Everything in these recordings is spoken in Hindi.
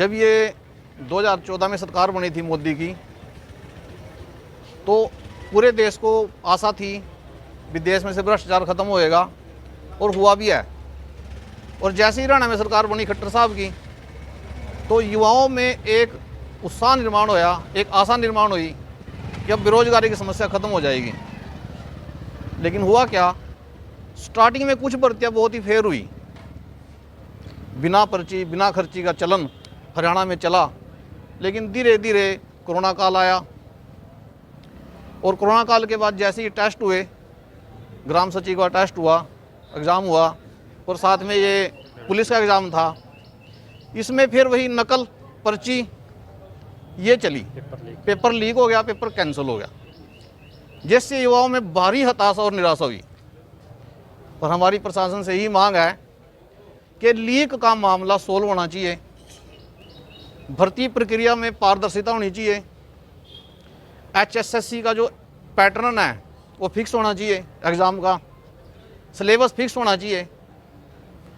जब ये 2014 में सरकार बनी थी मोदी की, तो पूरे देश को आशा थी विदेश में से भ्रष्टाचार खत्म होएगा, और हुआ भी है। और जैसे ही हरियाणा में सरकार बनी खट्टर साहब की, तो युवाओं में एक उत्साह निर्माण होया, एक आशा निर्माण हुई कि अब बेरोजगारी की समस्या खत्म हो जाएगी। लेकिन हुआ क्या, स्टार्टिंग में कुछ भर्तियाँ बहुत ही फेयर हुई, बिना पर्ची बिना खर्ची का चलन हरियाणा में चला। लेकिन धीरे धीरे कोरोना काल आया, और कोरोना काल के बाद जैसे ही टेस्ट हुए, ग्राम सचिव का टेस्ट हुआ, एग्ज़ाम हुआ, और साथ में ये पुलिस का एग्ज़ाम था, इसमें फिर वही नकल पर्ची ये चली, पेपर लीक हो गया, पेपर कैंसिल हो गया, जिससे युवाओं में भारी हताशा और निराशा हुई। और हमारी प्रशासन से ही मांग है कि लीक का मामला सोल्व होना चाहिए, भर्ती प्रक्रिया में पारदर्शिता होनी चाहिए, HSSC का जो पैटर्न है वो फिक्स होना चाहिए, एग्ज़ाम का सिलेबस फिक्स होना चाहिए,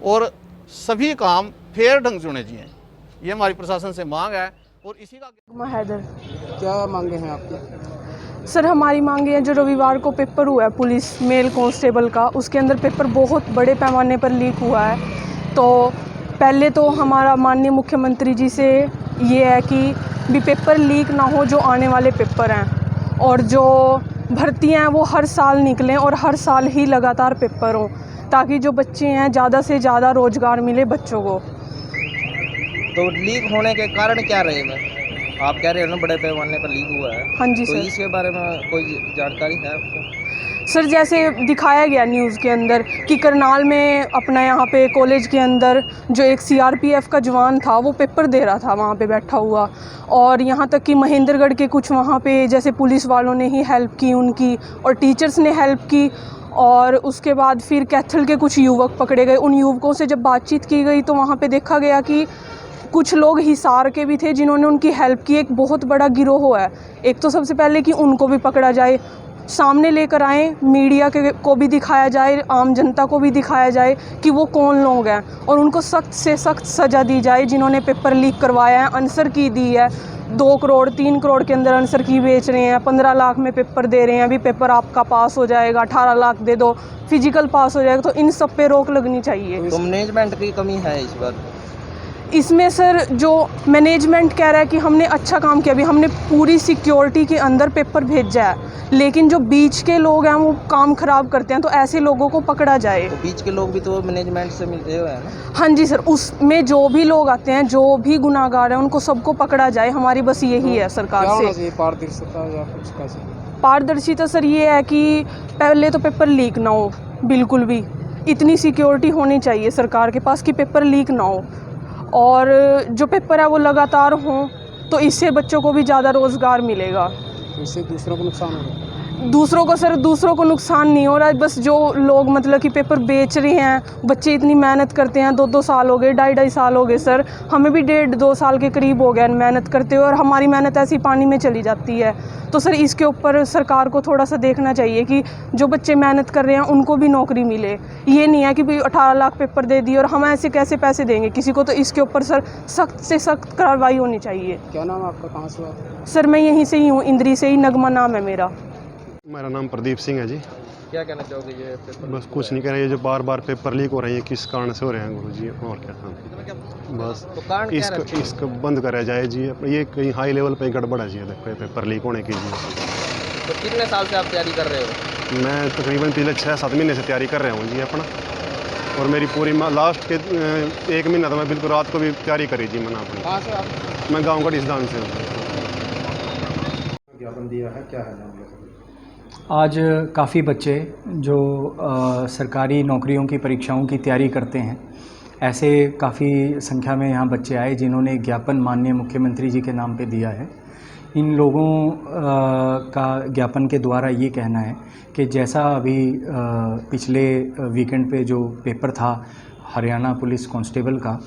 और सभी काम फेयर ढंग से होने चाहिए। ये हमारी प्रशासन से मांग है। और इसी का हैदर, क्या मांगे हैं आपकी? सर हमारी मांगे हैं, जो रविवार को पेपर हुआ है पुलिस मेल कांस्टेबल का, उसके अंदर पेपर बहुत बड़े पैमाने पर लीक हुआ है। तो पहले तो हमारा माननीय मुख्यमंत्री जी से ये है कि भी पेपर लीक ना हो जो आने वाले पेपर हैं, और जो भर्तियाँ हैं वो हर साल निकलें और हर साल ही लगातार पेपर हों, ताकि जो बच्चे हैं ज़्यादा से ज़्यादा रोज़गार मिले बच्चों को। तो लीक होने के कारण क्या रहे हैं? आप कह रहे हो ना बड़े पैमाने पर लीक हुआ है। हाँ जी तो सर। इसके बारे में कोई जानकारी है आपको? सर जैसे दिखाया गया न्यूज़ के अंदर कि करनाल में अपना यहाँ पे कॉलेज के अंदर जो एक CRPF का जवान था वो पेपर दे रहा था वहाँ पे बैठा हुआ, और यहाँ तक कि महेंद्रगढ़ के कुछ वहाँ पे जैसे पुलिस वालों ने ही हेल्प की उनकी, और टीचर्स ने हेल्प की। और उसके बाद फिर कैथल के कुछ युवक पकड़े गए। उन युवकों से जब बातचीत की गई तो वहाँ पे देखा गया कि कुछ लोग हिसार के भी थे जिन्होंने उनकी हेल्प की। एक बहुत बड़ा गिरोह है। एक तो सबसे पहले कि उनको भी पकड़ा जाए, सामने लेकर आए, मीडिया को भी दिखाया जाए, आम जनता को भी दिखाया जाए कि वो कौन लोग हैं, और उनको सख्त से सख्त सज़ा दी जाए जिन्होंने पेपर लीक करवाया है, आंसर की दी है। 2 करोड़ 3 करोड़ के अंदर आंसर की बेच रहे हैं, 15 लाख में पेपर दे रहे हैं, अभी पेपर आपका पास हो जाएगा, 18 लाख दे दो फिजिकल पास हो जाएगा। तो इन सब पे रोक लगनी चाहिए। तो मैनेजमेंट की कमी है इस बार? इसमें सर जो मैनेजमेंट कह रहा है कि हमने अच्छा काम किया, अभी हमने पूरी सिक्योरिटी के अंदर पेपर भेजा है, लेकिन जो बीच के लोग हैं वो काम ख़राब करते हैं, तो ऐसे लोगों को पकड़ा जाए। तो बीच के लोग भी तो मैनेजमेंट से मिलते हुए हैं ना? हाँ जी सर, उसमें जो भी लोग आते हैं, जो भी गुनाहगार हैं, उनको सबको पकड़ा जाए। हमारी बस यही है सरकार से। पारदर्शिता या कुछ कैसे? पारदर्शिता सर ये है कि पहले तो पेपर लीक ना हो, बिल्कुल भी इतनी सिक्योरिटी होनी चाहिए सरकार के पास कि पेपर लीक ना हो, और जो पेपर है वो लगातार हों, तो इससे बच्चों को भी ज़्यादा रोज़गार मिलेगा। तो इससे दूसरों को नुकसान होगा? दूसरों को नुकसान नहीं हो रहा है, बस जो लोग मतलब कि पेपर बेच रहे हैं, बच्चे इतनी मेहनत करते हैं, 2-2 साल हो गए, 2.5 साल हो गए सर, हमें भी 1.5-2 साल के करीब हो गया मेहनत करते हुए, और हमारी मेहनत ऐसी पानी में चली जाती है। तो सर इसके ऊपर सरकार को थोड़ा सा देखना चाहिए कि जो बच्चे मेहनत कर रहे हैं उनको भी नौकरी मिले। ये नहीं है कि भाई 18 लाख पेपर दे दिए और हम ऐसे कैसे पैसे देंगे किसी को। तो इसके ऊपर सर सख्त से सख्त कार्रवाई होनी चाहिए। क्या नाम आपका, कहाँ से आप? सर मैं यहीं से ही हूँ, इंद्री से ही, नगमा नाम है मेरा। मेरा नाम प्रदीप सिंह है जी। क्या कहना चाहोगे ये पेपर? बस कुछ नहीं कह रहे, ये जो बार बार पेपर लीक हो रहे हैं किस कारण से हो रहे हैं गुरु जी, और क्या था बस तो कारण क्या रहता है? इसको बंद करा जाए जी। ये कहीं हाई लेवल पे गड़बड़ है जी, देखो पेपर लीक होने की जी। तो कितने साल से आप तैयारी कर रहे हो? मैं तकरीबन पिछले 6-7 महीने से तैयारी कर रहा हूँ जी अपना, और मेरी पूरी लास्ट के 1 महीना तो मैं बिल्कुल रात को भी तैयारी करी जी मैंने अपनी। कहाँ से आप? मैं गाँव का डिसदान से हूँ। ज्ञापन दिया है, क्या है मामला? आज काफ़ी बच्चे जो सरकारी नौकरियों की परीक्षाओं की तैयारी करते हैं, ऐसे काफ़ी संख्या में यहाँ बच्चे आए जिन्होंने ज्ञापन माननीय मुख्यमंत्री जी के नाम पे दिया है। इन लोगों का ज्ञापन के द्वारा ये कहना है कि जैसा अभी पिछले वीकेंड पे जो पेपर था हरियाणा पुलिस कांस्टेबल का,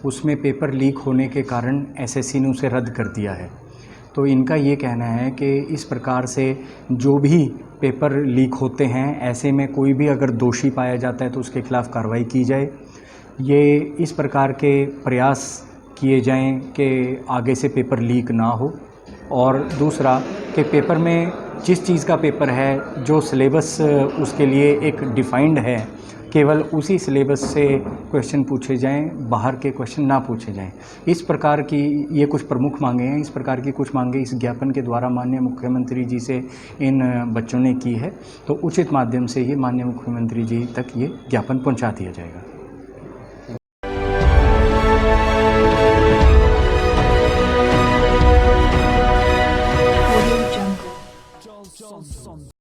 उसमें पेपर लीक होने के कारण SSC ने उसे रद्द कर दिया है। तो इनका ये कहना है कि इस प्रकार से जो भी पेपर लीक होते हैं, ऐसे में कोई भी अगर दोषी पाया जाता है तो उसके खिलाफ़ कार्रवाई की जाए। ये इस प्रकार के प्रयास किए जाएं कि आगे से पेपर लीक ना हो, और दूसरा कि पेपर में जिस चीज़ का पेपर है, जो सिलेबस उसके लिए एक डिफ़ाइंड है, केवल उसी सिलेबस से क्वेश्चन पूछे जाएं, बाहर के क्वेश्चन ना पूछे जाएं। इस प्रकार की ये कुछ प्रमुख मांगे हैं। इस प्रकार की कुछ मांगे इस ज्ञापन के द्वारा माननीय मुख्यमंत्री जी से इन बच्चों ने की है, तो उचित माध्यम से ही माननीय मुख्यमंत्री जी तक ये ज्ञापन पहुंचा दिया जाएगा।